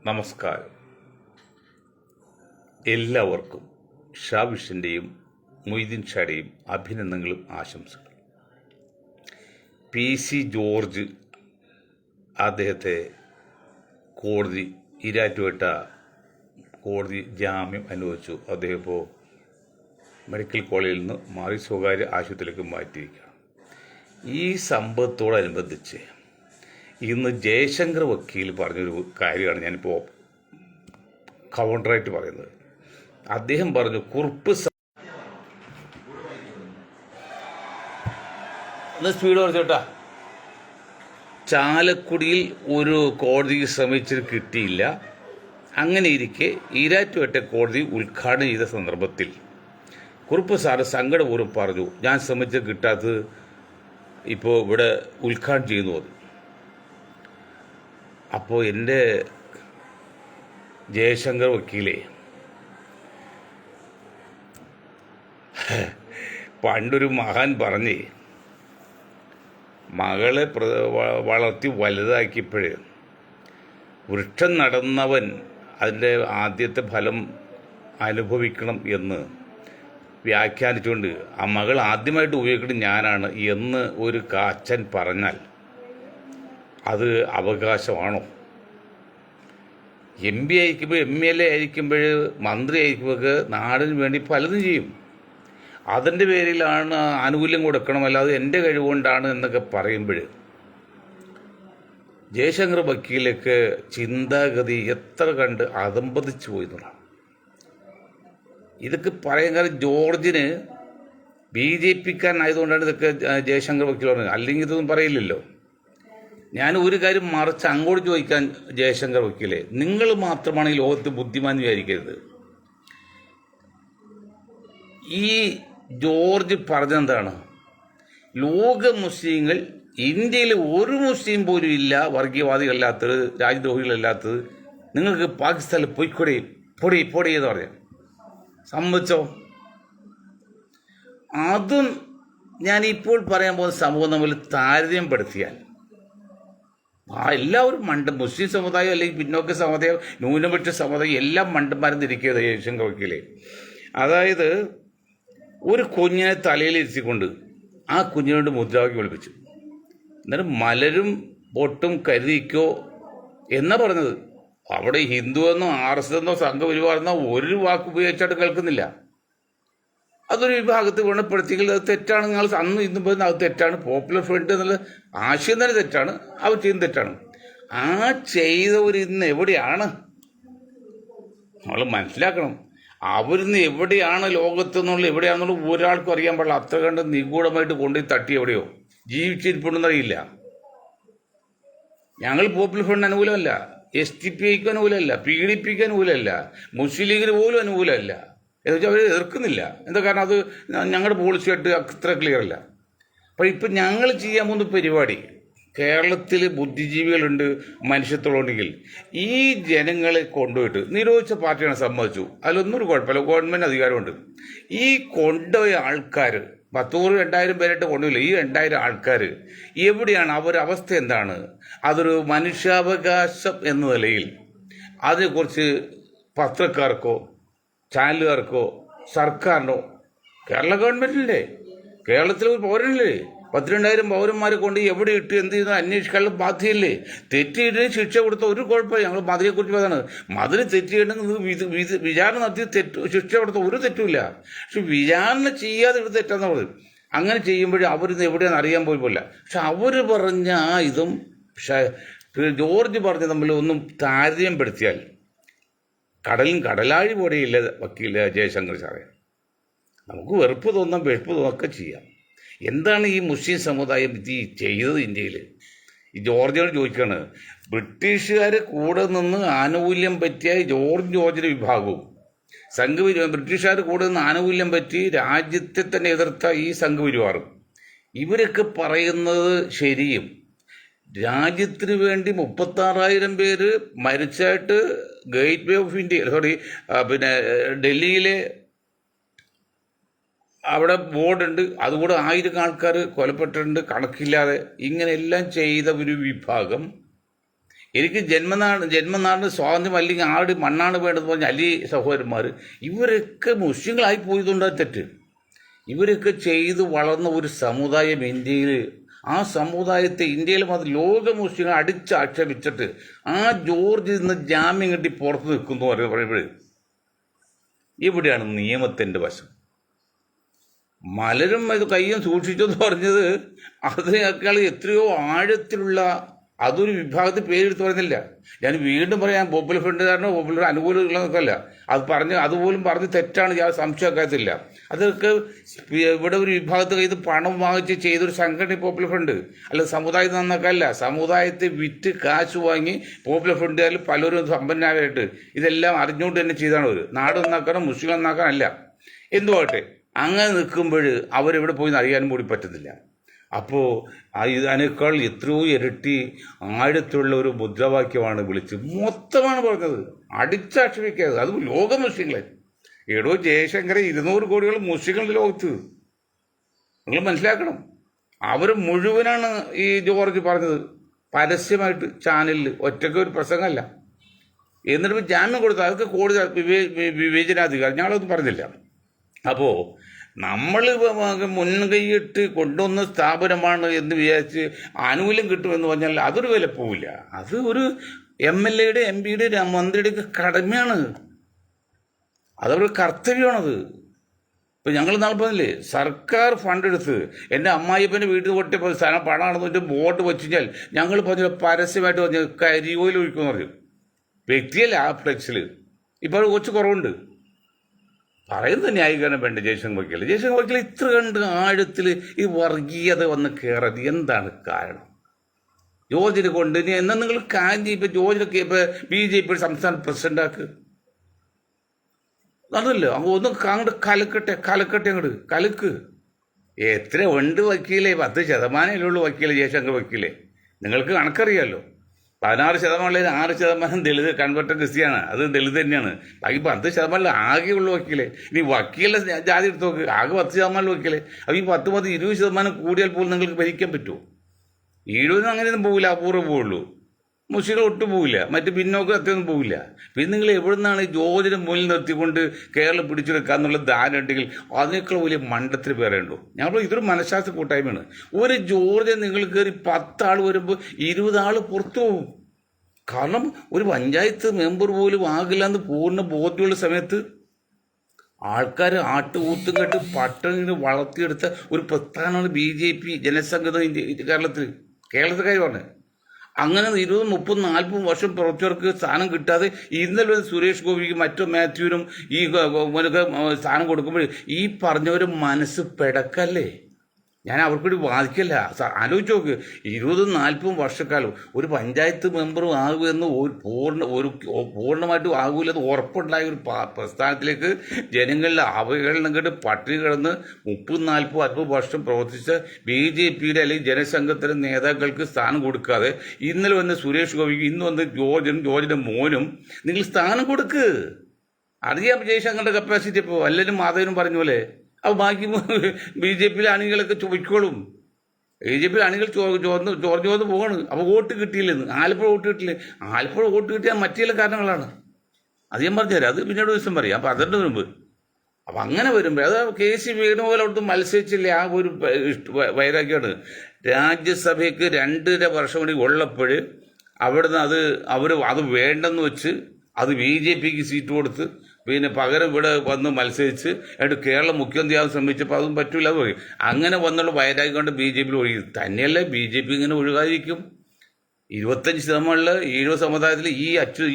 നമസ്കാരം. എല്ലാവർക്കും ഷാവിഷിൻ്റെയും മൊയ്തീൻ ഷായുടെയും അഭിനന്ദനങ്ങളും ആശംസകളും. PC ജോർജ് അദ്ദേഹത്തെ കോടതി ഈരാറ്റുപേട്ട കോടതി ജാമ്യം അനുവദിച്ചു. അദ്ദേഹം ഇപ്പോൾ മെഡിക്കൽ കോളേജിൽ നിന്ന് മാറി സ്വകാര്യ ആശുപത്രിയിലേക്ക് മാറ്റിയിരിക്കുകയാണ്. ഈ സംഭവത്തോടനുബന്ധിച്ച് ഇന്ന് ജയശങ്കർ വക്കീൽ പറഞ്ഞൊരു കാര്യമാണ് ഞാനിപ്പോൾ കൗണ്ടറായിട്ട് പറയുന്നത്. അദ്ദേഹം പറഞ്ഞു, കുറിപ്പ് സ്പീഡ് കുറച്ചോട്ടാ, ചാലക്കുടിയിൽ ഒരു കോടതിക്ക് ശ്രമിച്ചിട്ട് കിട്ടിയില്ല. അങ്ങനെ ഇരിക്കെ ഈരാറ്റുപേട്ട കോടതി ഉദ്ഘാടനം ചെയ്ത സന്ദർഭത്തിൽ കുറുപ്പ് സാറ് സങ്കടപൂർവ്വം പറഞ്ഞു, ഞാൻ ശ്രമിച്ച് കിട്ടാത്തത് ഇപ്പോൾ ഇവിടെ ഉദ്ഘാടനം ചെയ്യുന്നു അത്. അപ്പോൾ എൻ്റെ ജയശങ്കർ വക്കീലെ, പണ്ടൊരു മഹാൻ പറഞ്ഞ്, മകളെ വളർത്തി വലുതാക്കിയപ്പോഴേ വൃക്ഷം നടന്നവൻ അതിൻ്റെ ആദ്യത്തെ ഫലം അനുഭവിക്കണം എന്ന് വ്യാഖ്യാനിച്ചുകൊണ്ട് ആ മകൾ ആദ്യമായിട്ട് ഉപയോഗിക്കുന്നത് ഞാനാണ് എന്ന് ഒരു അച്ഛൻ പറഞ്ഞാൽ അത് അവകാശമാണോ? MP ആയിരിക്കുമ്പോൾ, MLA ആയിരിക്കുമ്പോൾ, മന്ത്രി ആയിരിക്കുമ്പോൾ നാടിന് വേണ്ടി പലതും ചെയ്യും. അതിൻ്റെ പേരിലാണ് ആനുകൂല്യം കൊടുക്കണം, അല്ലാതെ എൻ്റെ കഴിവുകൊണ്ടാണ് എന്നൊക്കെ പറയുമ്പോൾ ജയശങ്കർ വക്കീലൊക്കെ ചിന്താഗതി എത്ര കണ്ട് അതമ്പതിച്ചു പോയി എന്നുള്ളതാണ്. ഇതൊക്കെ പറയാൻ കാരണം ജോർജിന് BJP-ക്കാരനായതുകൊണ്ടാണ് ഇതൊക്കെ ജയശങ്കർ വക്കീൽ പറഞ്ഞത്. അല്ലെങ്കിൽ ഇതൊന്നും പറയില്ലല്ലോ. ഞാൻ ഒരു കാര്യം മറിച്ച് അങ്ങോട്ട് ചോദിക്കാൻ, ജയശങ്കർ വക്കീലെ, നിങ്ങൾ മാത്രമാണ് ഈ ലോകത്ത് ബുദ്ധിമാൻ വിചാരിക്കരുത്. ഈ ജോർജ് പറഞ്ഞെന്താണ്? ലോക മുസ്ലിങ്ങൾ, ഇന്ത്യയിൽ ഒരു മുസ്ലിം പോലും ഇല്ല വർഗീയവാദികളല്ലാത്തത്, രാജ്യദ്രോഹികളല്ലാത്തത്, നിങ്ങൾക്ക് പാകിസ്ഥാനിൽ പൊയ്ക്കൊടി പൊടി പൊടി എന്ന് പറയാം. സമ്മതിച്ചോ? അതും ഞാൻ ഇപ്പോൾ പറയാൻ പോകുന്ന സംഭവം തമ്മിൽ താരതമ്യപ്പെടുത്തിയാൽ എല്ലാവരും മുസ്ലിം സമുദായം അല്ലെങ്കിൽ പിന്നോക്ക സമുദായം, ന്യൂനപക്ഷ സമുദായം എല്ലാം മണ്ടന്മാരും തിരിക്കുന്നത് ജയശങ്കർ വക്കീലെ. അതായത് ഒരു കുഞ്ഞിനെ തലയിലിരുത്തിക്കൊണ്ട് ആ കുഞ്ഞിനോട് മുദ്രാവാക്യം വിളിപ്പിച്ചു. എന്നിട്ട് മലരും പൊട്ടും കരുതിക്കോ എന്നാ പറഞ്ഞത്. അവിടെ ഹിന്ദു എന്നോ RSS എന്നോ സംഘപരിവാറെന്നോ ഒരു വാക്ക് ഉപയോഗിച്ചായിട്ട് കേൾക്കുന്നില്ല. അതൊരു വിഭാഗത്ത് ഗുണപ്പെടുത്തിയെങ്കിൽ അത് തെറ്റാണ്. നിങ്ങൾ അന്ന് ഇന്നും പറയുന്നത് അത് തെറ്റാണ്. പോപ്പുലർ ഫ്രണ്ട് എന്നുള്ള ആശയം തന്നെ തെറ്റാണ്, അവർ ചെയ്യുന്നത് തെറ്റാണ്. ആ ചെയ്തവർ ഇന്ന് എവിടെയാണ്? നമ്മൾ മനസ്സിലാക്കണം. അവരിന്ന് എവിടെയാണ്, ലോകത്തെന്നുള്ള എവിടെയാണെന്നുള്ള ഒരാൾക്കും അറിയാൻ പാടില്ല. അത്ര കണ്ട് നിഗൂഢമായിട്ട് കൊണ്ടുപോയി തട്ടി എവിടെയോ ജീവിച്ചിരിപ്പുണ്ടെന്നറിയില്ല. ഞങ്ങൾ പോപ്പുലർ ഫ്രണ്ട് അനുകൂലമല്ല, SDPIക്ക് അനുകൂലമല്ല, PDPക്ക് അനുകൂലമല്ല, മുസ്ലിം ലീഗിന് പോലും അനുകൂലമല്ല. എന്ന് വെച്ചാൽ അവർ എതിർക്കുന്നില്ല. എന്താ കാരണം? അത് ഞങ്ങളുടെ പോളിസിയായിട്ട് അത്ര ക്ലിയർ അല്ല. അപ്പോൾ ഇപ്പം ഞങ്ങൾ ചെയ്യാൻ പോകുന്ന പരിപാടി, കേരളത്തിൽ ബുദ്ധിജീവികളുണ്ട്, മനുഷ്യത്വമുണ്ടെങ്കിൽ ഈ ജനങ്ങളെ കൊണ്ടുപോയിട്ട്, നിരോധിച്ച പാർട്ടിയാണ് സമ്മതിച്ചു, അതിലൊന്നും ഒരു കുഴപ്പമില്ല, ഗവൺമെൻറ് അധികാരമുണ്ട്. ഈ കൊണ്ടുപോയ ആൾക്കാർ 100-2000 പേരായിട്ട് കൊണ്ടുപോയില്ല. ഈ 2000 ആൾക്കാർ എവിടെയാണ്? അവരവസ്ഥ എന്താണ്? അതൊരു മനുഷ്യാവകാശം എന്ന നിലയിൽ അതിനെക്കുറിച്ച് പത്രക്കാർക്കോ ചാനലുകാർക്കോ സർക്കാരിനോ, കേരള ഗവൺമെൻറ്റില്ലേ, കേരളത്തിൽ ഒരു പൗരനില്ലേ, 10,000-2000 പൗരന്മാരെ കൊണ്ട് എവിടെ ഇട്ട് എന്ത് ചെയ്യുന്നു അന്വേഷിക്കാനുള്ള ബാധ്യതയില്ലേ? തെറ്റിയിട്ട് ശിക്ഷ കൊടുത്ത ഒരു കുഴപ്പമില്ല. ഞങ്ങൾ മതിനെക്കുറിച്ച് പറയുന്നത്, മതിന് തെറ്റിയിട്ടുണ്ടെങ്കിൽ വിചാരണ നടത്തി ശിക്ഷ കൊടുത്ത ഒരു തെറ്റുമില്ല. പക്ഷെ വിചാരണ ചെയ്യാതെ ഇവിടെ തെറ്റാന്ന് പറയുന്നത്. അങ്ങനെ ചെയ്യുമ്പോഴേ അവരിന്ന് എവിടെയാണെന്ന് അറിയാൻ പോയില്ല. പക്ഷെ അവർ പറഞ്ഞ ഇതും ജോർജ് പറഞ്ഞ തമ്മിൽ ഒന്നും താരതമ്യപ്പെടുത്തിയാൽ കടലും കടലാഴി പോലെയില്ല വക്കീല ജയശങ്കർ സാറേ. നമുക്ക് വെറുപ്പ് തോന്നാം, വെറുപ്പ് തോന്നൊക്കെ ചെയ്യാം. എന്താണ് ഈ മുസ്ലിം സമുദായം ഇത് ചെയ്തത് ഇന്ത്യയിൽ? ഈ ജോർജിനോട് ചോദിക്കുകയാണ്. ബ്രിട്ടീഷുകാർ കൂടെ നിന്ന് ആനുകൂല്യം പറ്റിയ ജോർജിൻ്റെ വിഭാഗവും ബ്രിട്ടീഷുകാർ കൂടെ നിന്ന് ആനുകൂല്യം പറ്റി രാജ്യത്തെ തന്നെ എതിർത്ത ഈ സംഘപരിവാറും, ഇവരൊക്കെ പറയുന്നത് ശരിയും. രാജ്യത്തിന് വേണ്ടി 36,000 പേര് മരിച്ചായിട്ട് ഗേറ്റ് വേ ഓഫ് ഇന്ത്യ, ഡൽഹിയിലെ അവിടെ ബോർഡുണ്ട്, അതുകൂടെ 1000 ആൾക്കാർ കൊലപ്പെട്ടിട്ടുണ്ട് കണക്കില്ലാതെ. ഇങ്ങനെയെല്ലാം ചെയ്ത ഒരു വിഭാഗം എനിക്ക് ജന്മനാടിന് സ്വാതന്ത്ര്യം അല്ലെങ്കിൽ ആരുടെ മണ്ണാണ് വേണ്ടതെന്ന് പറഞ്ഞ അലി സഹോദരന്മാർ ഇവരൊക്കെ മുസ്ലിങ്ങളായി പോയതുകൊണ്ടാണ് തെറ്റ്. ഇവരൊക്കെ ചെയ്ത് വളർന്ന ഒരു സമുദായം ഇന്ത്യയിൽ, ആ സമുദായത്തെ ഇന്ത്യയിൽ മാത്രം ലോക മുസ്ലിങ്ങൾ അടിച്ചാക്ഷേപിച്ചിട്ട് ആ ജോർജിൽ നിന്ന് ജാമ്യം കിട്ടി പുറത്ത് നിൽക്കുന്നു പറയുമ്പോൾ ഇവിടെയാണ് നിയമത്തിൻ്റെ വശം. മലരും ഇത് കയ്യും സൂക്ഷിച്ചെന്ന് പറഞ്ഞത് അതിനേക്കാൾ എത്രയോ ആഴത്തിലുള്ള അതൊരു വിഭാഗത്തിൽ പേരെടുത്ത് പറയുന്നില്ല. ഞാൻ വീണ്ടും പറയാം, പോപ്പുലർ ഫ്രണ്ടുകാരനോ പോപ്പുലർ അനുകൂലമുള്ളതൊക്കെയല്ല അതുപോലും പറഞ്ഞ് തെറ്റാണ്, ഞാൻ സംശയക്കാത്തില്ല. അതൊക്കെ ഇവിടെ ഒരു വിഭാഗത്തിൽ കയ്യിൽ പണം വാങ്ങിച്ച് ചെയ്തൊരു സംഘടന പോപ്പുലർ ഫ്രണ്ട് അല്ല, സമുദായത്തെ നന്നാക്കാനല്ല, സമുദായത്തെ വിറ്റ് കാശ് വാങ്ങി പോപ്പുലർ ഫ്രണ്ടുകാരിൽ പലരും സമ്പന്നരായിട്ട് ഇതെല്ലാം അറിഞ്ഞുകൊണ്ട് തന്നെ ചെയ്താണ് അവർ. നാട് നന്നാക്കണം, മുസ്ലിം നന്നാക്കാനല്ല. എന്തുമാകട്ടെ, അങ്ങനെ നിൽക്കുമ്പോൾ അവരെവിടെ പോയി അറിയാനും കൂടി പറ്റുന്നില്ല. അപ്പോൾ അതിനേക്കാൾ എത്രയോ ഇരട്ടി ആഴത്തുള്ള ഒരു മുദ്രാവാക്യമാണ് വിളിച്ച് മൊത്തമാണ് പറഞ്ഞത്, അടിച്ചാക്ഷേപിക്കാതെ. അത് ലോക മുസ്ലിങ്ങളെ. എടോ ജയശങ്കരെ, 200 കോടികൾ മുസ്ലിങ്ങളുടെ ലോകത്ത്, നിങ്ങൾ മനസ്സിലാക്കണം. അവർ മുഴുവനാണ് ഈ ജോർജ് പറഞ്ഞത് പരസ്യമായിട്ട് ചാനലിൽ, ഒറ്റയ്ക്ക് ഒരു പ്രസംഗമല്ല. എന്നിട്ട് ജാമ്യം കൊടുത്തു. അതൊക്കെ കോടതി വിവേചനാധികാരം, ഞങ്ങളൊന്നും പറഞ്ഞില്ല. അപ്പോൾ നമ്മൾ മുൻകൈയിട്ട് കൊണ്ടുവന്ന സ്ഥാപനമാണ് എന്ന് വിചാരിച്ച് ആനുകൂല്യം കിട്ടുമെന്ന് പറഞ്ഞാൽ അതൊരു വില പോവില്ല. അത് ഒരു MLA-യുടെ MP-യുടെ മന്ത്രിയുടെയൊക്കെ കടമയാണ്, അതവരുടെ കർത്തവ്യമാണത്. ഇപ്പം ഞങ്ങൾ നാളെ പറഞ്ഞില്ലേ, സർക്കാർ ഫണ്ട് എടുത്ത് എൻ്റെ അമ്മായിപ്പൻ്റെ വീട്ടിൽ കൊട്ടിയ സ്ഥലം പണമാണെന്ന് പറഞ്ഞിട്ട് ബോട്ട് വെച്ച് കഴിഞ്ഞാൽ ഞങ്ങൾ പറഞ്ഞു പരസ്യമായിട്ട് പറഞ്ഞു കരിയോയിൽ ഒഴിക്കുമെന്ന് പറഞ്ഞു. വ്യക്തിയല്ല ആ ഫ്ലെക്സിൽ. ഇപ്പോൾ കുറച്ച് കുറവുണ്ട്. പറയുന്നത് ന്യായീകരണം വേണ്ട ജയശങ്കർ വക്കീൽ ഇത്ര കണ്ട് ആഴത്തിൽ ഈ വർഗീയത വന്ന് കയറത് എന്താണ് കാരണം? ജോർജിനെ കൊണ്ട് ഇനി എന്നാൽ നിങ്ങൾ കാര്യം ഇപ്പം ജോർജിനൊക്കെ ഇപ്പം BJP സംസ്ഥാന പ്രസിഡന്റാക്ക് അതല്ലോ, ഒന്ന് അങ്ങോട്ട് കലക്കട്ടെ അങ്ങോട്ട് കലക്ക്. എത്ര ഉണ്ട് വക്കീലേ? 10% ഉള്ളൂ വക്കീലെ, ജയശങ്കർ വക്കീലെ. നിങ്ങൾക്ക് കണക്കറിയാമല്ലോ. 16% 6% ദളിത് കൺവെർട്ടർ ക്രിസ്ത്യാണ്, അത് ദളിത് തന്നെയാണ്. ബാക്കി 10% ആകെ ഉള്ള വക്കീലെ. ഇനി വക്കീലിന്റെ ജാതി എടുത്ത് നോക്ക്, ആകെ 10% വക്കീലെ. അപ്പോൾ ഈ 10-20% കൂടിയാൽ പോലും നിങ്ങൾക്ക് ഭരിക്കാൻ പറ്റുമോ? 70 അങ്ങനെയൊന്നും പോകില്ല, അപൂർവം പോവുള്ളൂ. മുസ്ലിങ്ങൾ ഒട്ടും പോവില്ല, മറ്റ് പിന്നോക്കം അത്രയൊന്നും പോവില്ല. പിന്നെ നിങ്ങൾ എവിടെ നിന്നാണ് ജോർജിനെ മുന്നിൽ നിർത്തിക്കൊണ്ട് കേരളം പിടിച്ചെടുക്കുക എന്നുള്ള ധാരണ ഉണ്ടെങ്കിൽ അതിനേക്കാൾ വലിയ മണ്ടത്തിൽ വേറെ ഉണ്ടോ? ഞങ്ങൾ ഇതൊരു മനഃശാസ്ത്ര കൂട്ടായ്മയാണ്. ഒരു ജോർജ് നിങ്ങൾ കയറി 10 ആൾ വരുമ്പോൾ 20 ആൾ പുറത്തു പോകും. കാരണം ഒരു പഞ്ചായത്ത് മെമ്പർ പോലും ആകില്ല എന്ന് പൂർണ്ണ ബോധ്യമുള്ള സമയത്ത് ആൾക്കാർ ആട്ടുകൂത്തും കേട്ട് പട്ടണിന് വളർത്തിയെടുത്ത ഒരു പ്രസ്ഥാനമാണ് BJP ജനസംഘം കേരളത്തിൽ പറഞ്ഞത്. അങ്ങനെ 20, 30, 40 വർഷം പ്രവർത്തകർക്ക് സ്ഥാനം കിട്ടാതെ ഇന്നലെ സുരേഷ് ഗോപിക്കും മറ്റു മാത്യുവിനും ഈ സ്ഥാനം കൊടുക്കുമ്പോൾ ഈ പറഞ്ഞവർ മനസ്സ് പിടക്കല്ലേ? ഞാൻ അവർക്കൂടി ബാധിക്കില്ല. ആലോചിച്ച് നോക്ക്, 20-40 വർഷക്കാലം ഒരു പഞ്ചായത്ത് മെമ്പറും ആകുമെന്ന് പൂർണ്ണമായിട്ടും ആകൂലെന്ന് ഉറപ്പുണ്ടായ ഒരു പ്രസ്ഥാനത്തിലേക്ക് ജനങ്ങളുടെ അവഹേളനം കേട്ട് പട്ടിണി കിടന്ന് 30-40 വർഷം പ്രവർത്തിച്ച BJP-യുടെ അല്ലെങ്കിൽ ജനസംഘത്തിലെ നേതാക്കൾക്ക് സ്ഥാനം കൊടുക്കാതെ ഇന്നലെ വന്ന് സുരേഷ് ഗോപിക്ക്, ഇന്ന് വന്ന് ജോർജിന്റെ മോനും നിങ്ങൾ സ്ഥാനം കൊടുക്ക്. അറിയാം ജയശങ്കറിന്റെ കപ്പാസിറ്റി. ഇപ്പോൾ എല്ലാവരും മാധവനും പറഞ്ഞ പോലെ അപ്പോൾ ബാക്കി BJP-യിലെ അണികളൊക്കെ ചോദിക്കോളും. BJP-യിലെ അണികൾ ചോർന്ന് പോവാണ്. അപ്പോൾ വോട്ട് കിട്ടിയില്ലെന്ന്. ആലപ്പുഴ വോട്ട് കിട്ടില്ലേ? ആലപ്പുഴ വോട്ട് കിട്ടിയാൽ മറ്റു ചില കാരണങ്ങളാണ്. അത് ഞാൻ പറഞ്ഞുതരാം, അത് പിന്നീട് ദിവസം പറയാം. അപ്പോൾ അതിൻ്റെ മുമ്പ് അപ്പം അങ്ങനെ വരുമ്പോൾ അത് KC വേണുപോലെ അവിടുത്തെ മത്സരിച്ചില്ല, ആ ഒരു വൈരാഗ്യമാണ്. രാജ്യസഭയ്ക്ക് 2.5 വർഷം കൂടി ഉള്ളപ്പോൾ അവിടുന്ന് അത് വേണ്ടെന്ന് വെച്ച് അത് BJP-ക്ക് സീറ്റ് കൊടുത്ത് പിന്നെ പകരം ഇവിടെ വന്ന് മത്സരിച്ച് എന്നിട്ട് കേരളം മുഖ്യമന്ത്രിയാകാൻ ശ്രമിച്ചപ്പോൾ അതും പറ്റൂല എന്ന് പറയും. അങ്ങനെ വന്നുള്ള വൈരാഗ്യം കൊണ്ട് BJP-യിൽ ഒഴുകി. തന്നെയല്ലേ BJP ഇങ്ങനെ ഒഴുകാതിരിക്കും? 25% 70 സമുദായത്തിൽ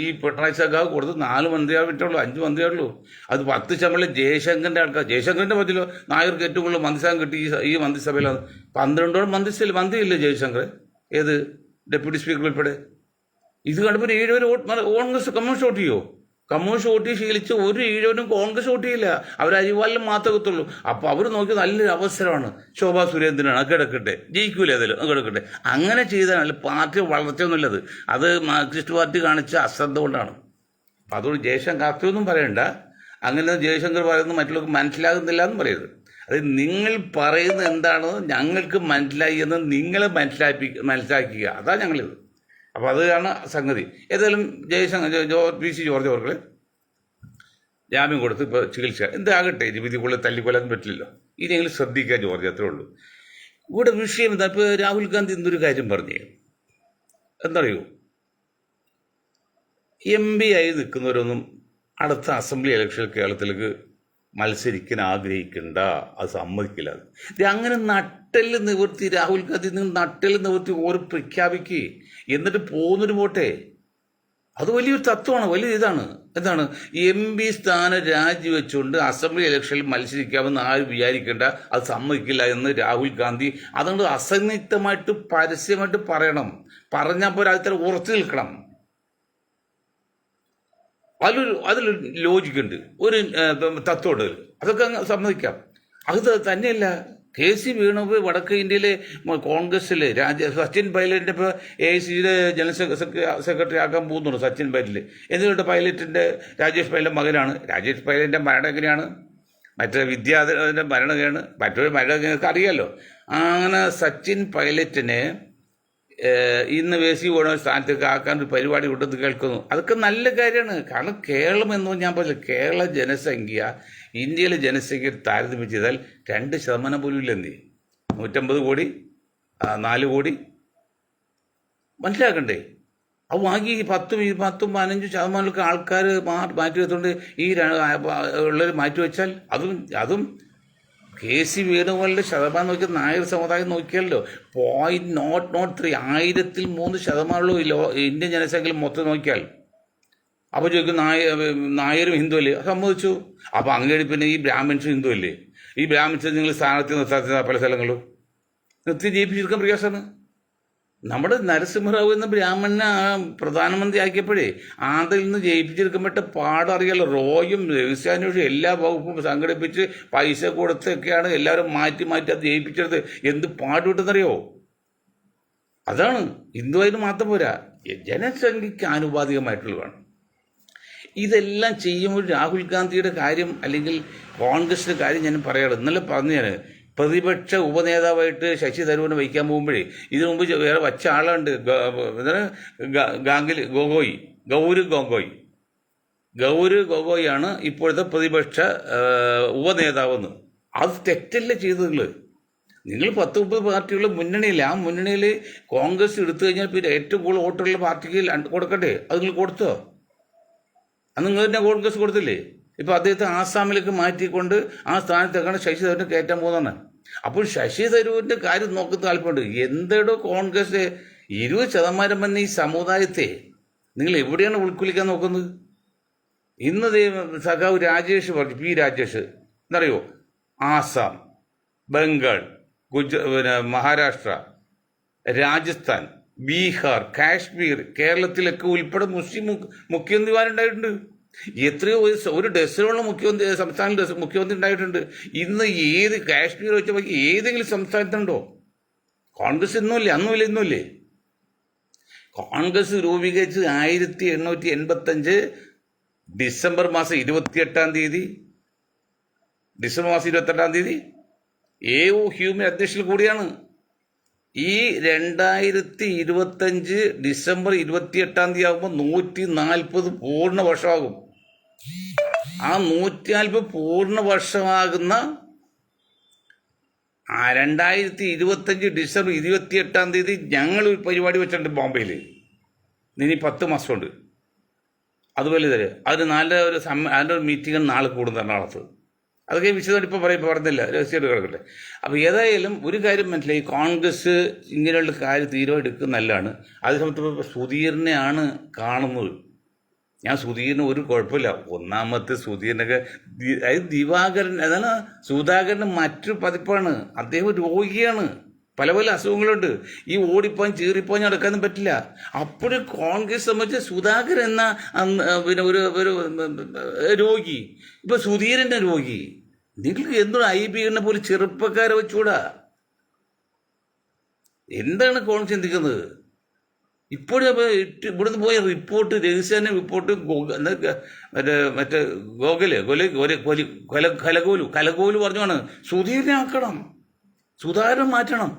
ഈ പിണറായി സർക്കാർ കൊടുത്ത് 4 മന്ത്രിയാൽ പറ്റുള്ളൂ, 5 മന്ത്രിയാളുള്ളൂ. അത് 10% ജയശങ്കറിന്റെ ആൾക്കാർ. ജയശങ്കറിന്റെ പറ്റില്ലോ നായർക്ക് ഏറ്റവും കൂടുതൽ മന്ത്രിസ്ഥാനം കിട്ടി ഈ മന്ത്രിസഭയിലാണ്. 12 മന്ത്രിയില്ലേ ജയശങ്കർ, ഏത് ഡെപ്യൂട്ടി സ്പീക്കർ ഉൾപ്പെടെ. ഇത് കണ്ടപ്പോൾ 7 കോൺഗ്രസ് കമ്മ്യൂണിസ്റ്റ് വോട്ട് ചെയ്യോ? കമ്മ്യൂണിസ്റ്റ് വോട്ട് ശീലിച്ച് ഒരു 7 കോൺഗ്രസ് വോട്ട് ചെയ്യില്ല. അവർ അരിവാലിലും മാത്രമേ എത്തുള്ളൂ. അപ്പോൾ അവർ നോക്കി നല്ലൊരു അവസരമാണ്. ശോഭാ സുരേന്ദ്രനാണ്, കിടക്കട്ടെ, ജയിക്കൂലേ അതിൽ കിടക്കട്ടെ. അങ്ങനെ ചെയ്താൽ പാർട്ടി വളർച്ചയൊന്നുമില്ലത്. അത് മാർക്സിസ്റ്റ് പാർട്ടി കാണിച്ച അശ്രദ്ധ കൊണ്ടാണ്. അപ്പം അതുകൊണ്ട് ജയശങ്കർ അത്രയൊന്നും പറയണ്ട. അങ്ങനെ ജയശങ്കർ പറയുന്നത് മറ്റുള്ളവർക്ക് മനസ്സിലാകുന്നില്ല എന്ന് പറയരുത്. അത് നിങ്ങൾ പറയുന്നത് എന്താണോ ഞങ്ങൾക്ക് മനസ്സിലായി എന്ന് നിങ്ങളെ മനസ്സിലാക്കുക. അതാണ് ഞങ്ങളിത്. അപ്പോൾ അതാണ് സംഗതി. ഏതായാലും PC ജോർജ് അവർക്ക് ജാമ്യം കൊടുത്ത് ഇപ്പോൾ ചികിത്സ എന്താകട്ടെ, വിധിക്കുള്ളിൽ തല്ലിക്കൊല്ലാൻ പറ്റില്ലല്ലോ. ഇനിയെങ്കിലും ശ്രദ്ധിക്കുക ജോർജ്, അത്രേ ഉള്ളൂ. ഇവിടെ വിഷയം എന്താ? ഇപ്പോൾ രാഹുൽ ഗാന്ധി എന്തൊരു കാര്യം പറഞ്ഞേ, എന്തറിയോ? MP ആയി നിൽക്കുന്നവരൊന്നും അടുത്ത അസംബ്ലി ഇലക്ഷൻ കേരളത്തിലേക്ക് മത്സരിക്കാൻ ആഗ്രഹിക്കണ്ട, അത് സമ്മതിക്കില്ല. അങ്ങനെ നട്ടെല്ല് നിവർത്തി രാഹുൽ ഗാന്ധി നട്ടെല്ല് നിവർത്തി ഓരോ പ്രഖ്യാപിക്കുക, എന്നിട്ട് പോകുന്നൊരു പോട്ടെ. അത് വലിയൊരു തത്വമാണ്, വലിയ ഇതാണ്. എന്താണ്? MP സ്ഥാനം രാജിവെച്ചുകൊണ്ട് അസംബ്ലി ഇലക്ഷനിൽ മത്സരിക്കാമെന്ന് ആരും വിചാരിക്കേണ്ട, അത് സമ്മതിക്കില്ല എന്ന് രാഹുൽ ഗാന്ധി അതുകൊണ്ട് അസന്നിഗ്ധമായിട്ട് പരസ്യമായിട്ട് പറയണം. പറഞ്ഞപ്പോൾ അതിൽ ഉറച്ചു നിൽക്കണം. അതിലൊരു ലോജിക്കുണ്ട്, ഒരു തത്വമുണ്ട്, അതൊക്കെ അസമ്മതിക്കാം. അത് തന്നെയല്ല, KC വേണുഗോപാൽ വടക്കേ ഇന്ത്യയിലെ കോൺഗ്രസ്സിലെ സച്ചിൻ പൈലറ്റിൻ്റെ ഇപ്പോൾ AICയുടെ ജനറൽ സെക്രട്ടറി ആക്കാൻ പോകുന്നുണ്ട്. സച്ചിൻ പൈലറ്റ് എന്തുകൊണ്ട് പൈലറ്റിൻ്റെ രാജേഷ് പൈലറ്റിൻ്റെ മകനാണ്. രാജേഷ് പൈലറ്റിൻ്റെ മരണം എങ്ങനെയാണ്? മറ്റേ വിദ്യാധരൻ്റെ മരണം എങ്ങനെയാണ്? മറ്റൊരു മരണം നിങ്ങൾക്ക് അറിയാമല്ലോ. അങ്ങനെ സച്ചിൻ പൈലറ്റിനെ ഇന്ന് KC വേണോ സ്ഥാനത്തേക്ക് ആക്കാൻ ഒരു പരിപാടി ഉണ്ടെന്ന് കേൾക്കുന്നു. അതൊക്കെ നല്ല കാര്യമാണ്. കാരണം കേരളം എന്ന് ഞാൻ പറഞ്ഞില്ല, കേരള ജനസംഖ്യ ഇന്ത്യയിലെ ജനസംഖ്യ താരതമ്യം ചെയ്താൽ 2% പോലും ഇല്ലെന്നേ. 150 കോടി, 4 കോടി, മനസ്സിലാക്കണ്ടേ? അത് വാങ്ങി 10-15% ആൾക്കാർ മാറ്റി വെച്ചുകൊണ്ട് ഈ ഉള്ളവർ മാറ്റിവെച്ചാൽ അതും KC വേണുഗോപാലിൻ്റെ ശതമാനം നോക്കിയാൽ നായർ സമുദായം നോക്കിയാലോ 0.003 1000-3% ഇന്ത്യൻ ജനസംഖ്യയിൽ മൊത്തം നോക്കിയാൽ. അപ്പോൾ ചോദിക്കും നായരും ഹിന്ദു അല്ലേ? സമ്മതിച്ചു. അപ്പോൾ അങ്ങേടി പിന്നെ ഈ ബ്രാഹ്മിൻസും ഹിന്ദു അല്ലേ? ഈ ബ്രാഹ്മിൻസ് നിങ്ങൾ സ്ഥാനത്ത് നിർത്താത്ത പല സ്ഥലങ്ങളും നിർത്തി ജയിപ്പിച്ചെടുക്കാൻ പ്രയാസമാണ്. നമ്മുടെ നരസിംഹറാവു എന്ന ബ്രാഹ്മണനെ പ്രധാനമന്ത്രി ആക്കിയപ്പോഴേ ആന്ധ്രയിൽ നിന്ന് ജയിപ്പിച്ചെടുക്കപ്പെട്ട പാടറിയാലോ. റോയും രഹസ്യാന്വേഷവും എല്ലാ വകുപ്പും സംഘടിപ്പിച്ച് പൈസ കൊടുത്തൊക്കെയാണ് എല്ലാവരും മാറ്റി അത് ജയിപ്പിച്ചെടുത്ത്. എന്ത് പാടുവിട്ടെന്നറിയോ? അതാണ്. ഹിന്ദുവായിട്ട് മാത്രം പോരാ, ജനസംഖ്യയ്ക്ക് ആനുപാതികമായിട്ടുള്ളതാണ്. ഇതെല്ലാം ചെയ്യുമ്പോൾ രാഹുൽ ഗാന്ധിയുടെ കാര്യം അല്ലെങ്കിൽ കോൺഗ്രസിൻ്റെ കാര്യം ഞാൻ പറയാറ്. ഇന്നലെ പറഞ്ഞു ഞാൻ, പ്രതിപക്ഷ ഉപനേതാവായിട്ട് ശശി തരൂരിനെ വഹിക്കാൻ പോകുമ്പോഴേ ഇതിനു മുമ്പ് വേറെ വച്ച ആളുണ്ട്, ഗൗരവ് ഗൊഗോയിയാണ് ഇപ്പോഴത്തെ പ്രതിപക്ഷ ഉപനേതാവെന്ന്. അത് തെറ്റല്ലേ ചെയ്തത്? നിങ്ങൾ 10-30 പാർട്ടികൾ മുന്നണിയില്ല, ആ മുന്നണിയിൽ കോൺഗ്രസ് എടുത്തു കഴിഞ്ഞാൽ പിന്നെ ഏറ്റവും കൂടുതൽ വോട്ടുള്ള പാർട്ടിക്ക് കൊടുക്കട്ടെ. അത് നിങ്ങൾ കൊടുത്തോ? അന്ന് നിങ്ങൾ തന്നെ കോൺഗ്രസ് കൊടുത്തില്ലേ? ഇപ്പോൾ അദ്ദേഹത്തെ ആസാമിലേക്ക് മാറ്റിക്കൊണ്ട് ആ സ്ഥാനത്തേക്കാണ് ശശി തരൂരിനെ കയറ്റാൻ പോകുന്നതാണ്. അപ്പോൾ ശശി തരൂരിൻ്റെ കാര്യം നോക്കുന്ന താല്പര്യമുണ്ട്. എന്തെടോ കോൺഗ്രസ് 20% തന്നെ ഈ സമുദായത്തെ നിങ്ങൾ എവിടെയാണ് ഉൾക്കൊള്ളിക്കാൻ നോക്കുന്നത്? ഇന്ന് സഖാവ് രാജേഷ് പറഞ്ഞു, P രാജേഷ് എന്നറിയോ, ആസാം, ബംഗാൾ, മഹാരാഷ്ട്ര, രാജസ്ഥാൻ, ബീഹാർ, കാശ്മീർ, കേരളത്തിലൊക്കെ ഉൾപ്പെടെ മുസ്ലിം മുഖ്യമന്ത്രിമാരുണ്ടായിട്ടുണ്ട്. എത്രയോ ഒരു ഡസനോളം സംസ്ഥാന മുഖ്യമന്ത്രി ഉണ്ടായിട്ടുണ്ട്. ഇന്ന് ഏത് കാശ്മീർ വെച്ച ഏതെങ്കിലും സംസ്ഥാനത്തുണ്ടോ? കോൺഗ്രസ് ഇന്നുമില്ലേ? അന്നുമില്ല, ഇന്നുമില്ലേ? കോൺഗ്രസ് രൂപീകരിച്ച് 1885 ഡിസംബർ മാസം 28 AO ഹ്യൂമിൻ അധ്യക്ഷയിൽ കൂടിയാണ്. ഈ 2025 ഡിസംബർ 28 ആകുമ്പോൾ 140 പൂർണ്ണ വർഷമാകും. ആ 140 പൂർണ്ണ വർഷമാകുന്ന 2025 ഡിസംബർ 28 ഞങ്ങൾ ഒരു പരിപാടി വെച്ചിട്ടുണ്ട് ബോംബെയിൽ. ഇനി 10 മാസമുണ്ട്. അതുപോലെ അതിന് അതിൻ്റെ ഒരു മീറ്റിംഗ് നാളെ കൂടും എറണാകുളത്ത്. അതൊക്കെ വിശദമായിട്ട് ഇപ്പോൾ പറഞ്ഞില്ല, രഹസ്യമായിട്ട് കിടക്കട്ടെ. അപ്പോൾ ഏതായാലും ഒരു കാര്യം മനസ്സിലായി, കോൺഗ്രസ് ഇങ്ങനെയുള്ള കാര്യം തീരുമാനം എടുക്കുന്നത് നല്ലതാണ്. അതേ സമയത്ത് സുധീറിനെയാണ് കാണുന്നത്. ഞാൻ സുധീറിന് ഒരു കുഴപ്പമില്ല. ഒന്നാമത്തെ സുധീറിനൊക്കെ അതായത് ദിവാകരൻ, അതാണ് സുധാകരൻ്റെ മറ്റൊരു പതിപ്പാണ്. അദ്ദേഹം രോഗിയാണ്, പല അസുഖങ്ങളുണ്ട്. ഈ ഓടിപ്പോൻ ചീറിപ്പോൻ നടക്കാനും പറ്റില്ല. അപ്പോഴും കോൺഗ്രസ് സംബന്ധിച്ച് സുധാകരൻ എന്ന പിന്നെ ഒരു രോഗി, ഇപ്പൊ സുധീരന്റെ രോഗി. നിങ്ങൾക്ക് എന്തുകൊണ്ട് IB പോലെ ചെറുപ്പക്കാരെ വെച്ചുകൂടാ? എന്താണ് കോൺഗ്രസ് ചിന്തിക്കുന്നത്? ഇപ്പോഴും ഇവിടുന്ന് പോയ റിപ്പോർട്ട്, രഹസ്യാന്വേഷണ റിപ്പോർട്ട് മറ്റേ കലകോലു പറഞ്ഞാണ് സുധീരനെ ആക്കണം, സുധാകരൻ മാറ്റണം.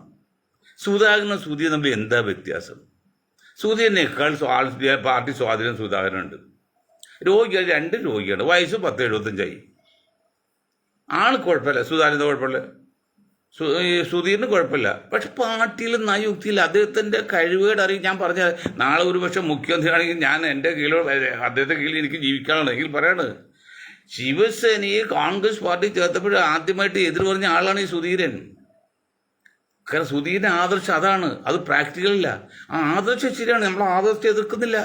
സുധാകരനും സുധീരനും തമ്മിൽ എന്താ വ്യത്യാസം? സുധീരനേക്കാൾ പാർട്ടി സ്വാധീനം സുധാകരനുണ്ട്. രോഗികൾ 2 രോഗിയാണ്, വയസ്സ് 10-75. ആള് കുഴപ്പമില്ല, സുധാകരൻ്റെ കുഴപ്പമില്ല, സുധീറിന് കുഴപ്പമില്ല. പക്ഷെ പാർട്ടിയിൽ നയുക്തിയില്ല. അദ്ദേഹത്തിൻ്റെ കഴിവുകൾ അറിയും. ഞാൻ പറഞ്ഞ നാളെ ഒരു പക്ഷെ മുഖ്യമന്ത്രിയാണെങ്കിൽ ഞാൻ എൻ്റെ കീഴിലോ അദ്ദേഹത്തെ കീഴിൽ എനിക്ക് ജീവിക്കാനാണ് എങ്കിൽ പറയാണ്. ശിവസേനയെ കോൺഗ്രസ് പാർട്ടി ചേർത്തപ്പോൾ ആദ്യമായിട്ട് എതിർ പറഞ്ഞ ആളാണ് ഈ സുധീരൻ. കാരണം സുധീരൻ്റെ ആദർശം അതാണ്, അത് പ്രാക്ടിക്കലല്ല. ആ ആദർശം ശരിയാണ്, നമ്മൾ ആദർശത്തെ എതിർക്കുന്നില്ല.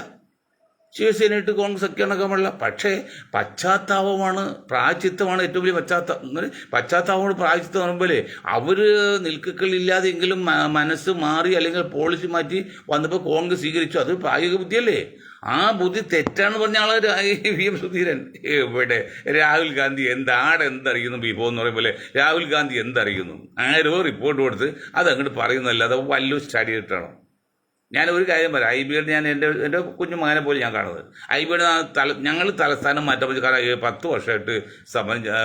ശിവസേനയിട്ട് കോൺഗ്രസ് ഒക്കെ അടക്കമുള്ള, പക്ഷേ പശ്ചാത്താപമാണ്, പ്രായച്ചിത്തമാണ് ഏറ്റവും വലിയ പശ്ചാത്താപമാണ് പ്രായച്ചിത്തം പറയുമ്പോൾ അവർ നിൽക്കക്കളില്ലാതെങ്കിലും മനസ്സ് മാറി അല്ലെങ്കിൽ പോളിസി മാറ്റി വന്നപ്പോൾ കോൺഗ്രസ് സ്വീകരിച്ചു. അത് പ്രായോഗിക ബുദ്ധിയല്ലേ? ആ ബുദ്ധി തെറ്റാണെന്ന് പറഞ്ഞ ആള് VM സുധീരൻ. ഇവിടെ രാഹുൽ ഗാന്ധി എന്തറിയുന്നു വിഭവം എന്ന് പറയുമ്പോൾ രാഹുൽ ഗാന്ധി എന്തറിയുന്നു? ആരോ റിപ്പോർട്ട് കൊടുത്ത് അതങ്ങോട്ട് പറയുന്നതല്ലാതെ വല്ലതും സ്റ്റഡി ചെയ്തിട്ടാണോ? ഞാൻ ഒരു കാര്യം പറയാം, IBയുടെ ഞാൻ എൻ്റെ കുഞ്ഞു മകനെ പോലെ ഞാൻ കാണുന്നത്. IBയുടെ ഞങ്ങൾ തലസ്ഥാനം മാറ്റാൻ പറ്റും. കാരണം 10 വർഷമായിട്ട്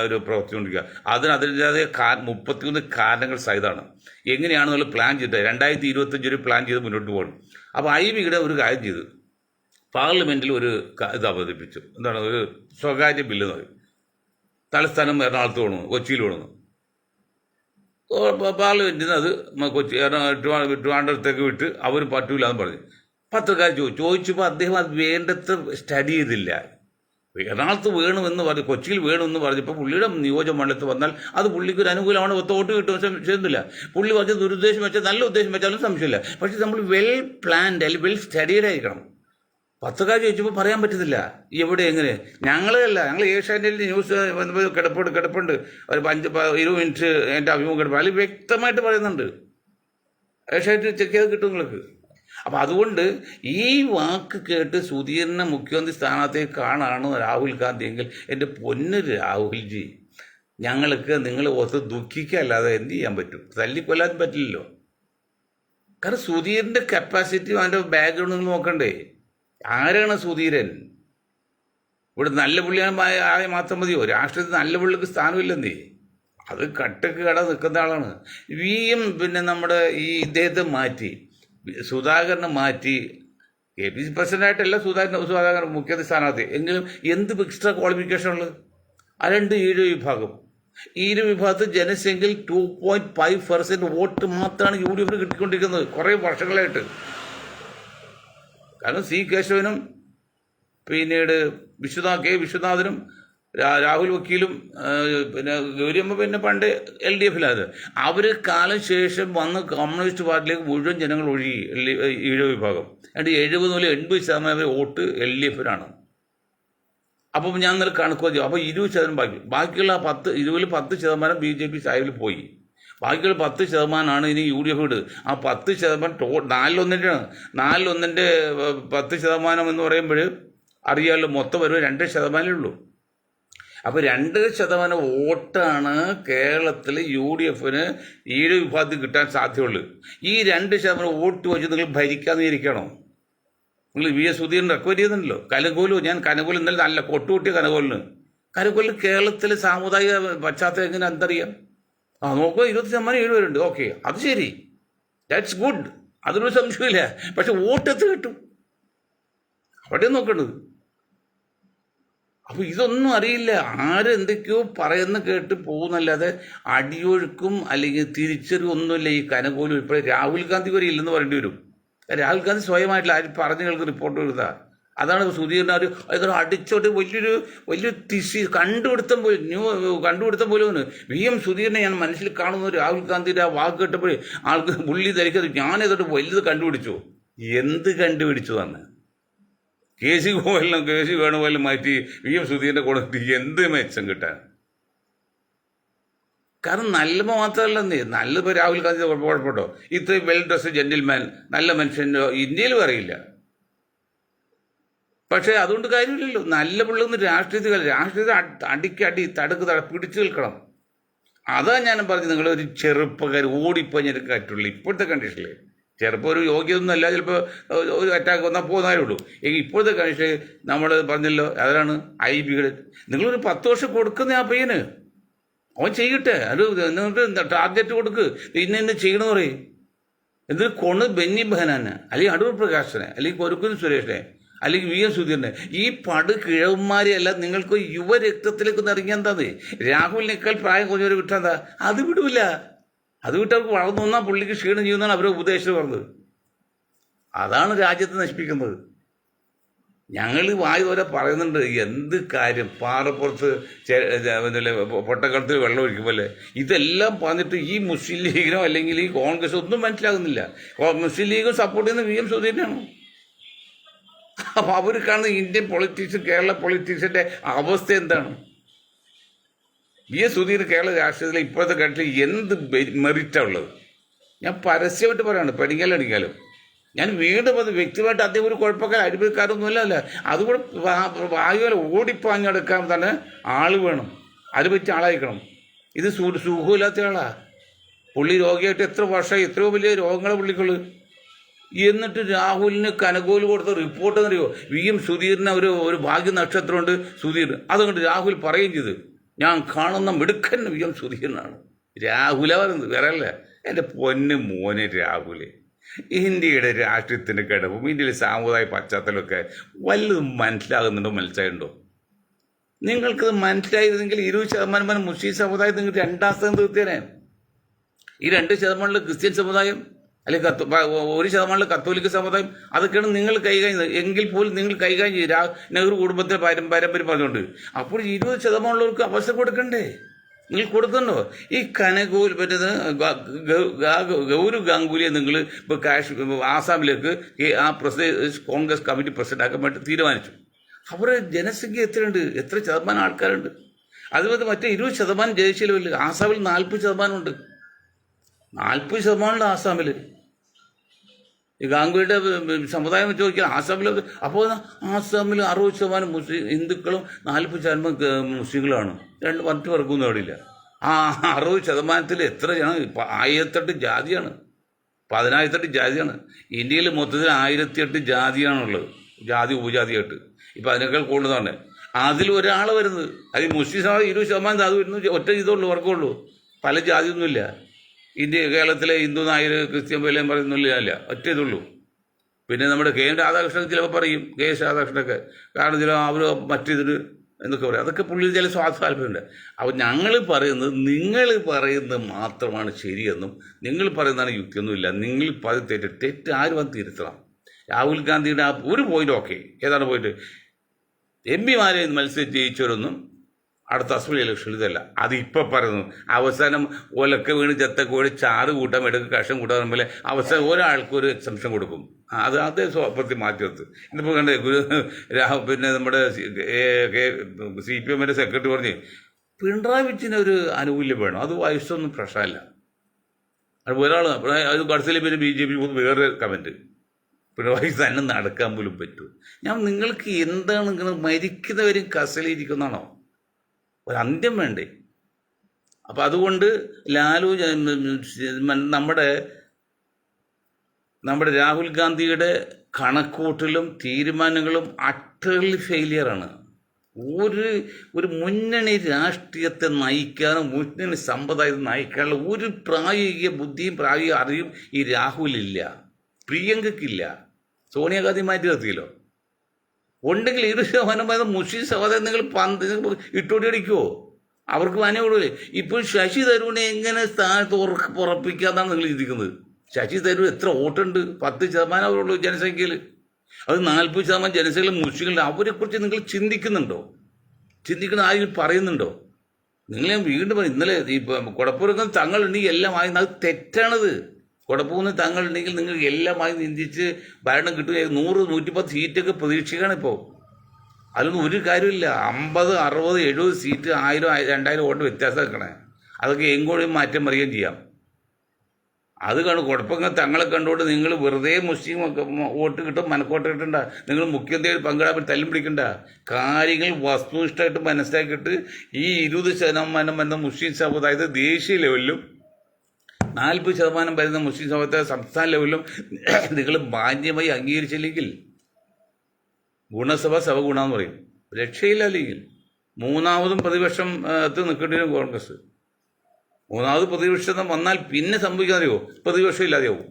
ഒരു പ്രവർത്തിച്ചുകൊണ്ടിരിക്കുക. അതിൻ്റെതായ 33 കാരണങ്ങൾ സഹിതമാണ്. എങ്ങനെയാണെന്നുള്ള പ്ലാൻ ചെയ്തിട്ട് 2025 ഒരു പ്ലാൻ ചെയ്ത് മുന്നോട്ട് പോകണം. അപ്പോൾ IBയുടെ ഒരു കാര്യം ചെയ്തു, പാർലമെൻറ്റിൽ ഒരു ഇത് അവതരിപ്പിച്ചു. എന്താണ്? ഒരു സ്വകാര്യ ബില്ല് എന്ന് പറയും. തലസ്ഥാനം എറണാകുളത്ത് കൊണ്ടുവന്നു, കൊച്ചിയിൽ കൊണ്ടുവന്നു. പാർലമെൻറ്റിൽ നിന്ന് അത് കൊച്ചി ട്രിവാൻഡ്രത്തേക്ക് വിട്ട് അവർ പറ്റൂല എന്ന് പറഞ്ഞു. പത്രക്കാർ ചോദിച്ചപ്പോൾ അദ്ദേഹം അത് വേണ്ടത്ര സ്റ്റഡി ചെയ്തില്ല. എറണാകുളത്ത് വേണമെന്ന് പറഞ്ഞു, കൊച്ചിയിൽ വേണമെന്ന് പറഞ്ഞപ്പോൾ പുള്ളിയുടെ നിയോജകമണ്ഡലത്തിൽ വന്നാൽ അത് പുള്ളിക്ക് ഒരു അനുകൂലമാണ്, വോട്ട് കിട്ടും, ചെയ്യുന്നില്ല. പുള്ളി പറഞ്ഞ ദുരുദ്ദേശം വെച്ചാൽ നല്ല ഉദ്ദേശം വെച്ചാലും സംശയമില്ല. പക്ഷേ നമ്മൾ വെൽ പ്ലാൻഡ് അല്ലെങ്കിൽ വെൽ സ്റ്റഡീഡ് ആയിരിക്കണം. പത്രക്കാർ ചോദിച്ചപ്പോൾ പറയാൻ പറ്റത്തില്ല എവിടെ എങ്ങനെ. ഞങ്ങൾ ഏഷ്യാനെറ്റിൽ ന്യൂസ് കിടപ്പുണ്ട് ഒരു 20 മിനിറ്റ് എൻ്റെ അഭിമുഖം കിടപ്പ്, അതിൽ വ്യക്തമായിട്ട് പറയുന്നുണ്ട്. ഏഷ്യാനെറ്റ് ചെക്ക് ചെയ്ത് കിട്ടും നിങ്ങൾക്ക്. അപ്പം അതുകൊണ്ട് ഈ വാക്ക് കേട്ട് സുധീരനെ മുഖ്യമന്ത്രി സ്ഥാനത്തേക്ക് കാണാണ് രാഹുൽ ഗാന്ധി എങ്കിൽ എൻ്റെ പൊന്ന് രാഹുൽജി, ഞങ്ങൾക്ക് നിങ്ങൾ ഒത്ത് ദുഃഖിക്കല്ലാതെ എന്ത് ചെയ്യാൻ പറ്റും? തല്ലിക്കൊല്ലാൻ പറ്റില്ലല്ലോ. കാരണം സുധീരൻ്റെ കപ്പാസിറ്റിയും അതിൻ്റെ ബാക്ക്ഗ്രൗണ്ട് നോക്കണ്ടേ. ആരാണ് സുധീരൻ? ഇവിടെ നല്ല പുള്ളിയായ മാത്രം മതിയോ? രാഷ്ട്രീയത്തിൽ നല്ല പുള്ളിക്ക് സ്ഥാനമില്ലെന്നേ. അത് കട്ടക്ക് കട നിൽക്കുന്ന ആളാണ്. VM പിന്നെ നമ്മുടെ ഈ ഇദ്ദേഹത്തെ മാറ്റി, സുധാകരനെ മാറ്റി. KPCC പ്രസിഡൻ്റായിട്ടല്ല സുധാകരൻ മുഖ്യമന്ത്രി സ്ഥാനാർത്ഥി എങ്കിലും എന്ത് എക്സ്ട്രാ ക്വാളിഫിക്കേഷൻ ഉള്ളത്? ആ 2 ഈഴവ വിഭാഗം, വിഭാഗത്തിൽ ജനസംഖ്യയിൽ 2.5% വോട്ട് മാത്രമാണ് UDF കിട്ടിക്കൊണ്ടിരിക്കുന്നത് കുറേ വർഷങ്ങളായിട്ട്. കാരണം C കേശവനും പിന്നീട് വിശ്വനാഥനും രാഹുൽ വക്കീലും പിന്നെ ഗൗരിയമ്മ പിന്നെ പണ്ട് LDFിലാണ്. അവർ കാലം ശേഷം വന്ന് കമ്മ്യൂണിസ്റ്റ് പാർട്ടിയിലേക്ക് മുഴുവൻ ജനങ്ങൾ ഒഴുകി ഈഴവ വിഭാഗം. എന്നിട്ട് 70 മുതൽ 80% വോട്ട് LDFിനാണ്. അപ്പം ഞാൻ ഇന്നലെ കണക്ക് വച്ചു. അപ്പോൾ 20% ബാക്കിയുള്ള 10% BJP സാഹിബിൽ പോയി. ബാക്കിയുള്ള 10% ഇനി UDF ഇട്. ആ 10% 4-1 10% എന്ന് പറയുമ്പോൾ അറിയാമല്ലോ, മൊത്തം വരുമ്പോൾ 2% ഉള്ളൂ. അപ്പോൾ 2% വോട്ടാണ് കേരളത്തിൽ UDFന് ഈഴവ വിഭാഗത്തിൽ കിട്ടാൻ സാധ്യതയുള്ളൂ. ഈ 2% വോട്ട് വെച്ച് നിങ്ങൾ ഭരിക്കാതെ ഇരിക്കണോ? നിങ്ങൾ VS സുധീരൻ റെക്കമെൻഡ് ചെയ്യുന്നുണ്ടല്ലോ. ഞാൻ കനകോലും ഇന്നലെ നല്ല കൊട്ടുകൂട്ടിയ കനകോലിന് കേരളത്തിലെ സാമുദായിക പശ്ചാത്തലം എങ്ങനെ എന്തറിയാം? നോക്കുക, 20% ഈഴവരുണ്ട്. ഓക്കെ, അത് ശരി, ദാറ്റ്സ് ഗുഡ്, അതിനൊരു സംശയമില്ല. പക്ഷെ വോട്ട് എത്ര കിട്ടും? അവിടെ നോക്കേണ്ടത്. അപ്പോൾ ഇതൊന്നും അറിയില്ല. ആരെന്തൊക്കെയോ പറയുന്ന കേട്ട് പോകുന്നല്ലാതെ അടിയൊഴുക്കും അല്ലെങ്കിൽ തിരിച്ചറിവൊന്നുമില്ല. ഈ കനകോലും ഇപ്പോൾ രാഹുൽ ഗാന്ധി വരെ ഇല്ലെന്ന് പറയേണ്ടി വരും. രാഹുൽ ഗാന്ധി സ്വയമായിട്ടില്ല, ആരും പറഞ്ഞു കേൾക്ക് റിപ്പോർട്ട് എഴുതുക. അതാണ് സുധീരൻ ഒരു അടിച്ചോട്ട് വലിയൊരു തിശി കണ്ടുപിടുത്തം പോലും VM സുധീരനെ ഞാൻ മനസ്സിൽ കാണുന്നു. രാഹുൽ ഗാന്ധിയുടെ ആ വാക്ക് കേട്ടപ്പോഴേ ആൾക്ക് പുള്ളി ധരിക്കത് ഞാനേതോട്ട് വലുത് കണ്ടുപിടിച്ചു. എന്ത് കണ്ടുപിടിച്ചു എന്ന്? KC വേണുപോലും മാറ്റി VM സുധീരനെ കൊടുത്ത് എന്ത് മെച്ചം കിട്ടാൻ? കാരണം നല്ലത് മാത്രമല്ലെന്നേ, നല്ലപ്പോൾ രാഹുൽ ഗാന്ധി കുഴപ്പപ്പെട്ടോ? ഇത്രയും വെൽ ഡ്രസ്ഡ് ജെന്റിൽമാൻ നല്ല മനുഷ്യൻ്റെ ഇന്ത്യയിലും അറിയില്ല. പക്ഷേ അതുകൊണ്ട് കാര്യമില്ലല്ലോ. നല്ല പിള്ളൊന്നും രാഷ്ട്രീയത്തിൽ തടുക്ക് പിടിച്ചു നിൽക്കണം. അതാ ഞാൻ പറഞ്ഞു, നിങ്ങളൊരു ചെറുപ്പക്കാർ ഓടിപ്പഞ്ഞിട്ട് കാറ്റുള്ളൂ ഇപ്പോഴത്തെ കണ്ടീഷനിൽ. ചിലപ്പോൾ ഒരു യോഗ്യതൊന്നും അല്ല, ചിലപ്പോൾ ഒരു അറ്റാക്ക് വന്നാൽ പോകുന്നതേ ഉള്ളൂ. എങ്കിൽ ഇപ്പോഴത്തെ കണ്ടീഷൻ നമ്മൾ പറഞ്ഞല്ലോ, അതാണ് IBയുടെ. നിങ്ങളൊരു 10 വർഷം കൊടുക്കുന്ന ആ പയ്യന്, അവൻ ചെയ്യട്ടെ. അത് നിങ്ങൾക്ക് ടാർഗറ്റ് കൊടുക്ക്, ഇന്ന ചെയ്യണമെന്ന് പറയും. എന്നിട്ട് കൊണ്ട് ബെന്നി ബെഹനാന്, അല്ലെങ്കിൽ അടൂർ പ്രകാശനെ, അല്ലെങ്കിൽ കൊരുക്കുരു സുരേഷിനെ, അല്ലെങ്കിൽ വി എം സുധീറിനെ, ഈ കിഴവന്മാരെ അല്ല നിങ്ങൾക്ക് യുവരക്തത്തിലേക്ക് ഇറങ്ങിയ എന്താ? രാഹുലിനേക്കാൾ പ്രായം കുറഞ്ഞവരെ വിട്ടാൽ എന്താ? അത് വിടൂല. അത് വിട്ടവർക്ക് വളർന്നു വന്നാൽ പുള്ളിക്ക് ക്ഷീണം ചെയ്യുന്നതാണ് അവരെ ഉപദേശം പറഞ്ഞത്. അതാണ് രാജ്യത്തെ നശിപ്പിക്കുന്നത്. ഞങ്ങൾ വായുവരെ പറയുന്നുണ്ട് എന്ത് കാര്യം, പാറപ്പുറത്ത് പൊട്ടക്കടത്തിൽ വെള്ളം ഒഴിക്കുമല്ലേ. ഇതെല്ലാം പറഞ്ഞിട്ട് ഈ മുസ്ലിം ലീഗിനോ അല്ലെങ്കിൽ ഈ കോൺഗ്രസ് ഒന്നും മനസ്സിലാകുന്നില്ല. മുസ്ലിം ലീഗും സപ്പോർട്ട് ചെയ്യുന്ന വി എം സുധീരനാണ്. അപ്പൊ അവർ കാണുന്ന ഇന്ത്യൻ പൊളിറ്റീഷ്യൻ, കേരള പൊളിറ്റീഷ്യന്റെ അവസ്ഥ എന്താണ്? വി എസ് സുധീർ കേരള രാഷ്ട്രീയത്തിലെ ഇപ്പോഴത്തെ ഘട്ടത്തിൽ എന്ത് മെറിറ്റാണ് ഉള്ളത്? ഞാൻ പരസ്യമായിട്ട് പറയാണ്, പഠിക്കാലും ഞാൻ വീണ്ടും അത് വ്യക്തിമായിട്ട് അദ്ദേഹം ഒരു കുഴപ്പക്കാരൻ അടിമക്കാരൊന്നുമല്ല. അതുകൂടെ വായുവിൽ ഓടിപ്പാഞ്ഞെടുക്കാൻ തന്നെ ആള് വേണം, അത് പറ്റിയ ആളായിരിക്കണം. ഇത് സുഖമില്ലാത്ത ആളാ. പുള്ളി രോഗിയായിട്ട് എത്ര വർഷമായി, എത്രയോ വലിയ രോഗങ്ങളെ പുള്ളിക്കുള്ളു. എന്നിട്ട് രാഹുലിന് കനകോല് കൊടുത്ത റിപ്പോർട്ട് എന്നറിയോ? വി എം സുധീറിന് ഒരു ഭാഗ്യ നക്ഷത്രമുണ്ട് സുധീർ. അതുകൊണ്ട് രാഹുൽ പറയുകയും ചെയ്ത്, ഞാൻ കാണുന്ന മിടുക്കൻ വി എം സുധീറിനാണ്. രാഹുല പറയുന്നത്, വേറെ അല്ല. എൻ്റെ പൊന്ന് മോനെ രാഹുല്, ഇന്ത്യയുടെ രാഷ്ട്രീയത്തിൻ്റെ ഘടകവും ഇന്ത്യയിലെ സാമുദായിക പശ്ചാത്തലമൊക്കെ വല്ലതും മനസ്സിലായിട്ടുണ്ടോ? നിങ്ങൾക്കത് മനസ്സിലായിരുന്നെങ്കിൽ 20% മുസ്ലിം സമുദായം നിങ്ങൾ 2ാം സ്ഥാനം തീർത്തേനെ. ഈ 2% ക്രിസ്ത്യൻ സമുദായം, അല്ലെങ്കിൽ 1% കത്തോലിക്ക സമുദായം, അതൊക്കെയാണ് നിങ്ങൾ കൈകാര്യം ചെയ്യുന്നത്. എങ്കിൽ പോലും നിങ്ങൾ കൈകാര്യം ചെയ്യും നെഹ്റു കുടുംബത്തെ പാരമ്പര്യം പറഞ്ഞുകൊണ്ട്. അപ്പോൾ 20% അവസരം കൊടുക്കണ്ടേ? നിങ്ങൾ കൊടുക്കണ്ടോ? ഈ കനകോൽ പറ്റുന്ന ഗൗരവ് ഗാംഗുലിയെ നിങ്ങൾ ഇപ്പോൾ ആസാമിലേക്ക് ആ കോൺഗ്രസ് കമ്മിറ്റി പ്രസിഡന്റ് ആക്കാൻ വേണ്ടി തീരുമാനിച്ചു. അവരുടെ ജനസംഖ്യ എത്രയുണ്ട്? എത്ര ശതമാനം ആൾക്കാരുണ്ട്? അതുപോലെ മറ്റേ 20% ജയിച്ചില്ല. ആസാമിൽ 40% ഉണ്ട്. 40% ആസാമിൽ. ഈ ഗാംഗുലിയുടെ സമുദായം വെച്ച് നോക്കിയാൽ ആസാമിൽ, അപ്പോൾ ആസാമിൽ 60% മുസ്ലിം ഹിന്ദുക്കളും 40% മുസ്ലിങ്ങളാണ്. മറ്റു വർക്കൊന്നും അവിടെ ഇല്ല. ആ 60% എത്ര ജനം? 1008 ജാതിയാണ്. 1008 ജാതിയാണ്. ഇന്ത്യയിൽ മൊത്തത്തിൽ 1008 ജാതിയാണുള്ളത്, ജാതി ഉപജാതിയായിട്ട്. ഇപ്പം അതിനേക്കാൾ കൂടുതലാണ്. അതിൽ ഒരാൾ വരുന്നത്, അത് മുസ്ലിം സമുദായം 20% അത് വരുന്നു. ഒറ്റ ഇതുള്ളൂ, വർഗമുള്ളൂ. പല ജാതിയൊന്നുമില്ല. കേരളത്തിലെ ഹിന്ദു, നായർ, ക്രിസ്ത്യൻ വിലയും പറയുന്നില്ല, ഒറ്റ ഇതുള്ളൂ. പിന്നെ നമ്മുടെ കെ എൻ രാധാകൃഷ്ണൻ ചിലപ്പോൾ പറയും, കെ എസ് രാധാകൃഷ്ണനൊക്കെ, കാരണം ചില അവർ മറ്റിതിന് എന്നൊക്കെ പറയും. അതൊക്കെ പുള്ളിയിൽ ചില സ്വാതന്ത്ര്യമുണ്ട്. അപ്പോൾ ഞങ്ങൾ പറയുന്നത്, നിങ്ങൾ പറയുന്നത് മാത്രമാണ് ശരിയെന്നും നിങ്ങൾ പറയുന്നതാണ് യുക്തിയൊന്നുമില്ല. നിങ്ങൾ പറയുന്നത് തെറ്റ് ആര് വന്ന് തിരുത്തണം? രാഹുൽ ഗാന്ധിയുടെ ആ ഒരു പോയിന്റ് ഓക്കെ, ഏതാണ് പോയിന്റ്? എംപിമാരെ മത്സരിച്ച് ജയിച്ചവരൊന്നും അടുത്ത അസംബ്ലി ഇലക്ഷനിൽ ഇതല്ല. അത് ഇപ്പം പറയുന്നു. അവസാനം ഒലക്കെ വീണ് ചത്തക്കോഴി ചാറ് കൂട്ടാൻ എടുക്കുക, കഷം കൂട്ടാൻ തമ്മിൽ അവസാനം ഒരാൾക്കൊരു എക്സംഷൻ കൊടുക്കും. അത് അതേ സ്വപ്നത്തിൽ മാറ്റി വെത്ത്. ഇന്നിപ്പോൾ കണ്ടേ പിന്നെ നമ്മുടെ CPM സെക്രട്ടറി പറഞ്ഞ് പിണറായി വിജയന് ഒരു ആനുകൂല്യം വേണം, അത് വയസ്സൊന്നും പ്രശ്നമല്ല. അത് ഒരാൾ അത് കടത്തിൽ പിന്നെ BJP വേറെ കമൻറ്റ്, പിണറായി തന്നെ നടക്കാൻ പോലും പറ്റൂ. നിങ്ങൾക്ക് എന്താണ് ഇങ്ങനെ മരിക്കുന്നവരും കസലിരിക്കുന്നതാണോ? ഒരന്ത്യം വേണ്ടേ? അപ്പം അതുകൊണ്ട് ലാലു നമ്മുടെ രാഹുൽ ഗാന്ധിയുടെ കണക്കൂട്ടലും തീരുമാനങ്ങളും അട്ടർലി ഫെയിലിയറാണ്. ഒരു മുന്നണി രാഷ്ട്രീയത്തെ നയിക്കാനും മുന്നണി സമ്പ്രദായത്തെ നയിക്കാനുള്ള ഒരു പ്രായോഗിക ബുദ്ധിയും പ്രായോഗിക അറിവും ഈ രാഹുലില്ല, പ്രിയങ്കയ്ക്കില്ല. സോണിയാഗാന്ധി മാറ്റി നിർത്തിയല്ലോ. ഉണ്ടെങ്കിൽ 20% മുസ്ലിം സഹോദരൻ നിങ്ങൾ ഇട്ടോടി അടിക്കുമോ? അവർക്ക് മാന്യം കൊടുക്കില്ലേ? ഇപ്പോൾ ശശി തരൂരിനെ എങ്ങനെ സ്ഥാനത്ത് ഉറപ്പിക്കാന്നാണ് നിങ്ങൾ ചിന്തിക്കുന്നത്? ശശി തരൂർ എത്ര വോട്ടുണ്ട്? 10% അവരുള്ളൂ ജനസംഖ്യയിൽ. അത് 40% ജനസംഖ്യയിൽ മുസ്ലിങ്ങളുണ്ട്. അവരെക്കുറിച്ച് നിങ്ങൾ ചിന്തിക്കുന്നുണ്ടോ? ചിന്തിക്കുന്ന ആരെങ്കിലും പറയുന്നുണ്ടോ? നിങ്ങളെ വീണ്ടും ഇന്നലെ ഈ കുടപ്പുറക്കുന്ന തങ്ങളുണ്ടെങ്കിൽ എല്ലാമായി, അത് തെറ്റാണത്. കുടപ്പൂന്ന് തങ്ങളുണ്ടെങ്കിൽ നിങ്ങൾ എല്ലാമായി നിന്ദിച്ച് ഭരണം കിട്ടുക 100-110 സീറ്റൊക്കെ പ്രതീക്ഷിക്കുകയാണ് ഇപ്പോൾ. അതൊന്നും ഒരു കാര്യമില്ല. 50, 60, 70 സീറ്റ് 1000, 2000 വോട്ട് വ്യത്യാസം വെക്കണേ. അതൊക്കെ എങ്ങോട്ടും മാറ്റം പറയുകയും ചെയ്യാം. അത് കാണും. കുഴപ്പങ്ങൾ തങ്ങളെ കണ്ടുകൊണ്ട് നിങ്ങൾ വെറുതെ മുസ്ലിം വോട്ട് കിട്ടും, മനക്കോട്ട് കിട്ടണ്ട. നിങ്ങൾ മുഖ്യമന്ത്രിയിൽ പങ്കിടാൻ തല്ലും പിടിക്കണ്ട. കാര്യങ്ങൾ വസ്തുനിഷ്ഠമായിട്ട് മനസ്സിലാക്കിയിട്ട് ഈ 20% എന്ന മുസ്ലിം സമുദായത്തെ ദേശീയ ലെവലിലും 40% വരുന്ന മുസ്ലിം സമൂഹത്തെ സംസ്ഥാന ലെവലിലും നിങ്ങൾ മാന്യമായി അംഗീകരിച്ചില്ലെങ്കിൽ ഗുണസഭ സഭ ഗുണമെന്ന് പറയും. രക്ഷയില്ല. അല്ലെങ്കിൽ മൂന്നാമതും പ്രതിപക്ഷം നിൽക്കേണ്ടി വരും കോൺഗ്രസ്. മൂന്നാമത് പ്രതിപക്ഷം വന്നാൽ പിന്നെ സംഭവിക്കാതെയോ പ്രതിപക്ഷം ഇല്ലാതെയാവും.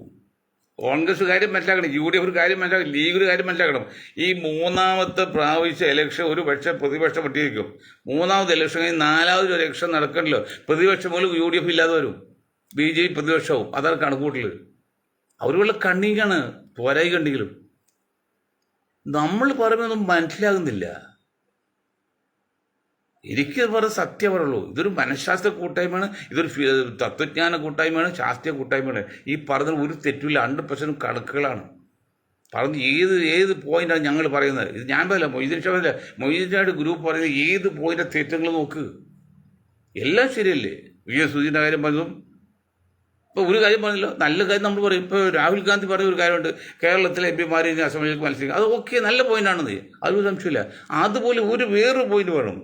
കോൺഗ്രസ് കാര്യം മനസ്സിലാക്കണം, UDF ഒരു കാര്യം മനസ്സിലാക്കണം, ലീഗ് ഒരു കാര്യം മനസ്സിലാക്കണം. ഈ മൂന്നാമത്തെ പ്രാവശ്യം ഇലക്ഷൻ ഒരു പക്ഷേ പ്രതിപക്ഷം പറ്റിയിരിക്കും. മൂന്നാമത് ഇലക്ഷൻ കഴിഞ്ഞ് നാലാമത് ഇലക്ഷൻ നടക്കണല്ലോ, പ്രതിപക്ഷം പോലും UDF ഇല്ലാതെ വരും, BJP പ്രതിപക്ഷവും. അതാണ് കണക്കൂട്ടൽ. അവരുള്ള കണ്ണീക്കാണ് പോരായി കണ്ടെങ്കിലും നമ്മൾ പറയുന്നതൊന്നും മനസ്സിലാകുന്നില്ല. എനിക്ക് പറഞ്ഞ സത്യം പറയുള്ളൂ. ഇതൊരു മനഃശാസ്ത്ര കൂട്ടായ്മയാണ്, ഇതൊരു തത്വജ്ഞാന കൂട്ടായ്മയാണ്, ശാസ്ത്രീയ കൂട്ടായ്മയാണ്. ഈ പറഞ്ഞ ഒരു തെറ്റില്ല, 100% കണക്കുകളാണ്. പറഞ്ഞ് ഏത് പോയിന്റാണ് ഞങ്ങൾ പറയുന്നത്. ഇത് ഞാൻ പറയില്ല, മൊയ്തീൻ ഗ്രൂപ്പ് പറയുന്നത് ഏത് പോയിന്റ് തെറ്റുകൾ നോക്ക്, എല്ലാം ശരിയല്ലേ. സുധീൻ്റെ കാര്യം പറഞ്ഞതും ഇപ്പോൾ ഒരു കാര്യം പറഞ്ഞല്ലോ, നല്ല കാര്യം നമ്മൾ പറയും. ഇപ്പോൾ രാഹുൽ ഗാന്ധി പറഞ്ഞ ഒരു കാര്യമുണ്ട്, കേരളത്തിലെ MP അസംബ്ലിയിലേക്ക് മത്സരിക്കും. അത് ഓക്കെ, നല്ല പോയിന്റാണെന്ന്, അതൊരു സംശയമില്ല. അതുപോലെ വേറൊരു പോയിന്റ് വേണം.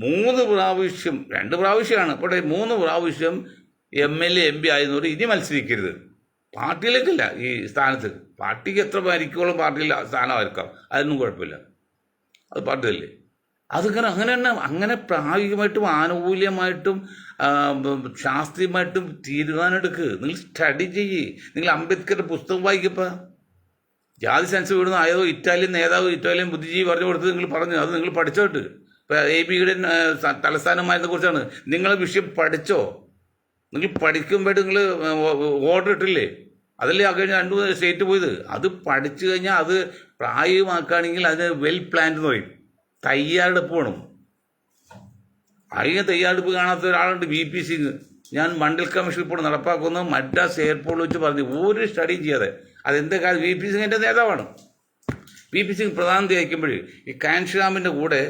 3 പ്രാവശ്യം 2 പ്രാവശ്യമാണ് ഇവിടെ 3 പ്രാവശ്യം MLA MP ആയിരുന്നവർ ഇനി മത്സരിക്കരുത്. പാർട്ടിയിലേക്കല്ല, ഈ സ്ഥാനത്ത്. പാർട്ടിക്ക് എത്ര ഭരിക്കോളം പാർട്ടിയിൽ സ്ഥാനമായിരിക്കാം, അതൊന്നും കുഴപ്പമില്ല, അത് പാർട്ടിയല്ലേ. അങ്ങനെ പ്രായോഗികമായിട്ടും ആനുകൂല്യമായിട്ടും ശാസ്ത്രീയമായിട്ടും തീരുമാനമെടുക്കുക. നിങ്ങൾ സ്റ്റഡി ചെയ്യ്. നിങ്ങൾ അംബേദ്കറുടെ പുസ്തകം വായിക്കപ്പോൾ ജാതി സെൻസ് വിടുന്ന ആയതോ ഇറ്റാലിയൻ നേതാവ്, ഇറ്റാലിയൻ ബുദ്ധിജീവി പറഞ്ഞു കൊടുത്തത് നിങ്ങൾ പറഞ്ഞു, അത് നിങ്ങൾ പഠിച്ചോട്ട്. ഇപ്പോൾ ABയുടെ തലസ്ഥാനമായതിനെ കുറിച്ചാണ്. നിങ്ങൾ വിഷയം പഠിച്ചോ? നിങ്ങൾ പഠിക്കുമ്പോഴായിട്ട് നിങ്ങൾ ഓർഡർ ഇട്ടില്ലേ? അതല്ലേ ആ കഴിഞ്ഞ 2 സ്റ്റേറ്റ് പോയത്. അത് പഠിച്ചു കഴിഞ്ഞാൽ അത് പ്രായോഗികമാക്കുകയാണെങ്കിൽ അതിന് വെൽ പ്ലാൻഡ് എന്ന് പറയും. തയ്യാറെടുപ്പ് വേണം. അതിന് തയ്യാറെടുപ്പ് കാണാത്ത ഒരാളുണ്ട്, VP സിംഗ്. ഞാൻ മണ്ഡൽ കമ്മീഷൻ ഇപ്പോൾ നടപ്പാക്കുന്ന മദ്രാസ് എയർപോർട്ടിൽ വെച്ച് പറഞ്ഞു, ഒരു സ്റ്റഡിയും ചെയ്യാതെ. അതെന്താ കാര്യം? VP സിംഗിൻ്റെ നേതാവാണ്. VP സിംഗ് പ്രധാനമന്ത്രി അയക്കുമ്പോൾ ഈ കാൻഷിറാമിൻ്റെ കൂടെ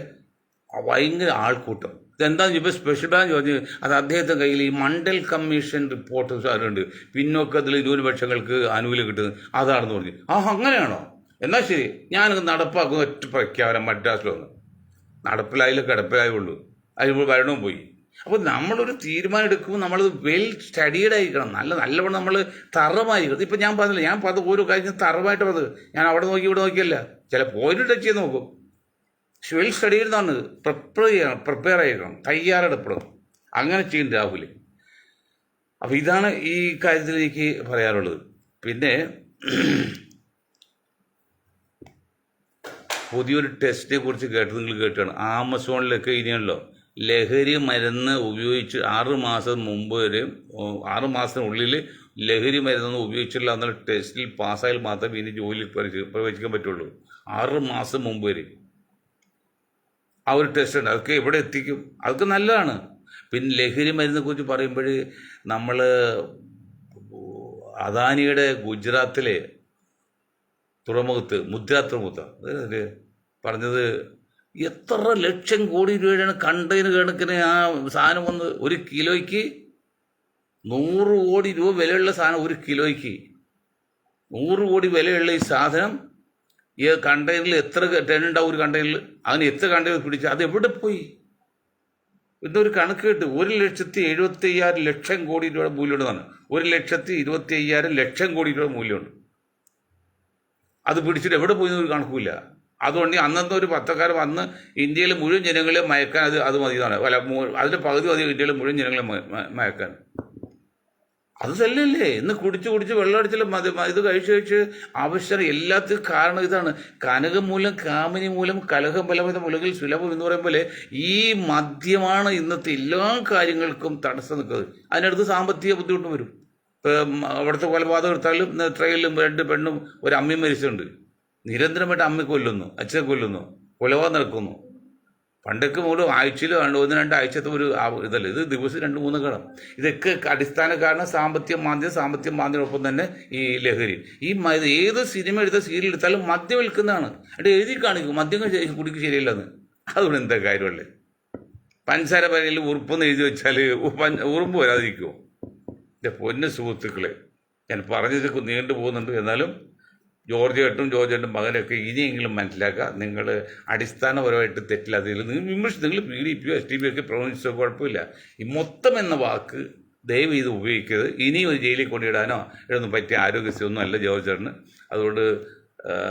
ഭയങ്കര ആൾക്കൂട്ടം. ഇതെന്താണെന്ന് ഇപ്പോൾ സ്പെഷ്യൽ ബ്രാഞ്ച് പറഞ്ഞു, അത് അദ്ദേഹത്തിൻ്റെ കയ്യിൽ ഈ മണ്ഡൽ കമ്മീഷൻ റിപ്പോർട്ട് സാറുണ്ട്, പിന്നോക്കത്തിൽ ന്യൂനപക്ഷങ്ങൾക്ക് ആനുകൂല്യം കിട്ടുന്നത് അതാണെന്ന് പറഞ്ഞു. അങ്ങനെയാണോ? എന്നാൽ ശരി, ഞാനത് നടപ്പാക്കുന്ന ഒറ്റ പ്രഖ്യാപനം മദ്രാസിൽ വന്ന് നടപ്പിലായില്ല, കിടപ്പിലായുള്ളൂ. അതിപ്പോൾ ഭരണവും പോയി. അപ്പോൾ നമ്മളൊരു തീരുമാനം എടുക്കുമ്പോൾ നമ്മളത് വെൽ സ്റ്റഡീഡ് ആയിരിക്കണം, നല്ലവണ്ണം നമ്മൾ തറവായിരിക്കണം. ഇപ്പം ഞാൻ പറഞ്ഞില്ല, ഞാൻ പറഞ്ഞ ഓരോ കാര്യം തറവായിട്ട് പറഞ്ഞത്, ഞാൻ അവിടെ നോക്കി ഇവിടെ നോക്കിയല്ല, ചില പോയിന്റ് ടച്ച് ചെയ്ത് നോക്കും. വെൽ സ്റ്റഡീഡ് എന്നാണ്, പ്രിപ്പയർ ആയിരിക്കണം, തയ്യാറെടുക്കണം. അങ്ങനെ ചെയ്യും രാഹുൽ. അപ്പോൾ ഇതാണ് ഈ കാര്യത്തിൽ എനിക്ക് പറയാനുള്ളത്. പിന്നെ പുതിയൊരു ടെസ്റ്റിനെ കുറിച്ച് നിങ്ങൾ കേട്ടാണ്. ആമസോണിലൊക്കെ ഇനിയല്ലോ ലഹരി മരുന്ന് ഉപയോഗിച്ച് 6 മാസം മുമ്പ് വരെ 6 മാസത്തിനുള്ളിൽ ലഹരി മരുന്നൊന്നും ഉപയോഗിച്ചില്ല എന്നുള്ള ടെസ്റ്റിൽ പാസ്സായാൽ മാത്രമേ ഇനി ജോലിയിൽ പ്രവേശിക്കാൻ പറ്റുള്ളൂ. 6 മാസം മുമ്പ് വരെ ആ ഒരു ടെസ്റ്റ് ഉണ്ട്. അതൊക്കെ എവിടെ എത്തിക്കും? അതൊക്കെ നല്ലതാണ്. പിന്നെ ലഹരി മരുന്നിനെ കുറിച്ച് പറയുമ്പോൾ നമ്മൾ അദാനിയുടെ ഗുജറാത്തിലെ തുറമുഖത്ത് മുദ്ര തുറമുഖത്ത് പറഞ്ഞത് എത്ര ലക്ഷം കോടി രൂപയാണ് കണ്ടെയ്നർ കണക്കിന് ആ സാധനം വന്ന്. 1 കിലോയ്ക്ക് 100 കോടി രൂപ വിലയുള്ള സാധനം, 1 കിലോയ്ക്ക് 100 കോടി വിലയുള്ള ഈ സാധനം ഈ കണ്ടെയ്നറിൽ എത്ര ടൺ ഉണ്ടാവും? ഒരു കണ്ടെയ്നറിൽ അതിന് എത്ര കണ്ടെയ്നർ പിടിച്ച് അത് എവിടെ പോയി? ഇതൊരു കണക്ക് കേട്ട് 1,75,000 കോടി രൂപയുടെ മൂല്യമുണ്ടെന്നാണ്. 1,25,000 കോടി രൂപ മൂല്യമുണ്ട്. അത് പിടിച്ചിട്ട് എവിടെ പോയി ഒരു കണക്കുമില്ല. അതുകൊണ്ട് അന്നത്തെ ഒരു പത്രക്കാരൻ വന്ന് ഇന്ത്യയിലെ മുഴുവൻ ജനങ്ങളെ മയക്കാൻ അത് മതിയാണ്. അല്ല, അതിൻ്റെ പകുതി മതി ഇന്ത്യയിലെ മുഴുവൻ ജനങ്ങളെ മയക്കാൻ. അത് തല്ലല്ലേ? ഇന്ന് കുടിച്ച് വെള്ളം അടിച്ചാലും ഇത് കഴിച്ച് ആവശ്യം. എല്ലാത്തിനും കാരണം ഇതാണ്. കനകം മൂലം കാമിനി മൂലം കലഹം ബലമിത മുലകിൽ സുലഭം എന്ന് പറയുമ്പോൾ ഈ മദ്യമാണ് ഇന്നത്തെ എല്ലാ കാര്യങ്ങൾക്കും തടസ്സം നിൽക്കുന്നത്. അതിനടുത്ത് സാമ്പത്തിക ബുദ്ധിമുട്ട് വരും. ഇപ്പം അവിടുത്തെ കൊലപാതകം എടുത്താലും ട്രെയിനിലും 2 പെണ്ണും ഒരു അമ്മയും മരിച്ചിട്ടുണ്ട്. നിരന്തരമായിട്ട് അമ്മ കൊല്ലുന്നു, അച്ഛനെ കൊല്ലുന്നു, കൊലപാതകം നടക്കുന്നു. പണ്ടൊക്കെ മൂലം ആഴ്ചയിൽ 1-2 ആഴ്ചത്തെ ഒരു ഇതല്ല, ഇത് ദിവസം 2-3 കടം. ഇതൊക്കെ അടിസ്ഥാന കാരണം സാമ്പത്തിക മാന്ദ്യത്തിനൊപ്പം തന്നെ ഈ ലഹരി. ഏത് സിനിമ എടുത്താൽ സീരിയൽ എടുത്താലും മദ്യം വിൽക്കുന്നതാണ്. എന്നിട്ട് എഴുതി കാണിക്കും മദ്യം കുടിക്ക് ശരിയല്ലെന്ന്. അതുകൊണ്ട് എന്താ കാര്യമല്ലേ? പഞ്ചസാര പരിയിൽ ഉറുപ്പെന്ന് എഴുതി വെച്ചാൽ ഉറുമ്പ് വരാതിരിക്കുമോ? എൻ്റെ പൊന്നു സുഹൃത്തുക്കളെ, ഞാൻ പറഞ്ഞതൊക്കെ നീണ്ടു പോകുന്നുണ്ട്. എന്നാലും ജോർജേട്ടും മകനൊക്കെ ഇനിയെങ്കിലും മനസ്സിലാക്കുക. നിങ്ങൾ അടിസ്ഥാനപരമായിട്ട് തെറ്റില്ലാത്തതിൽ നിങ്ങൾ PDP STP ഒക്കെ പ്രവചിച്ചോ കുഴപ്പമില്ല. ഈ മൊത്തം എന്ന വാക്ക് ദയവ് ഇത് ഉപയോഗിക്കരുത്. ഇനി ഒരു ജയിലിൽ കൊണ്ടിടാനോ ഇതൊന്നും പറ്റിയ ആരോഗ്യസ്ഥയൊന്നും അല്ല ജോർജേട്ടന്. അതുകൊണ്ട്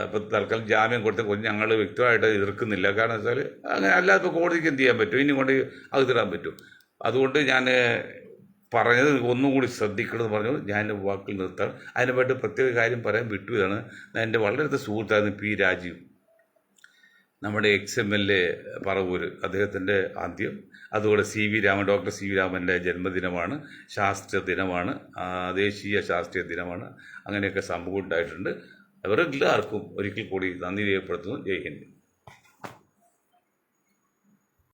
ഇപ്പം തൽക്കാലം ജാമ്യം കൊടുത്ത ഞങ്ങൾ വ്യക്തമായിട്ട് എതിർക്കുന്നില്ല. കാരണം വെച്ചാൽ അങ്ങനെ അല്ലാതെ ഇപ്പോൾ കോടതിക്ക് എന്ത് ചെയ്യാൻ പറ്റും? ഇനി കൊണ്ട് അകത്തിടാൻ പറ്റും. അതുകൊണ്ട് ഞാൻ പറഞ്ഞത് ഒന്നുകൂടി ശ്രദ്ധിക്കണമെന്ന് പറഞ്ഞു. ഞാൻ എൻ്റെ വാക്കിൽ നിർത്താൻ അതിനെപ്പറ്റി പ്രത്യേക കാര്യം പറയാൻ വിട്ടുകയാണ്. എൻ്റെ വളരെ അടുത്ത സുഹൃത്തായിരുന്നു പി രാജീവ്, നമ്മുടെ XMLA പറവൂര്, അദ്ദേഹത്തിൻ്റെ ആദ്യം. അതുപോലെ ഡോക്ടർ സി വി രാമൻ്റെ ജന്മദിനമാണ്, ശാസ്ത്രീയ ദിനമാണ്, ദേശീയ ശാസ്ത്രീയ ദിനമാണ്. അങ്ങനെയൊക്കെ സംഭവം ഉണ്ടായിട്ടുണ്ട്. അവരെല്ലാവർക്കും ഒരിക്കൽ കൂടി നന്ദി രേഖപ്പെടുത്തുന്നു. ജയ് ഹിന്ദ്.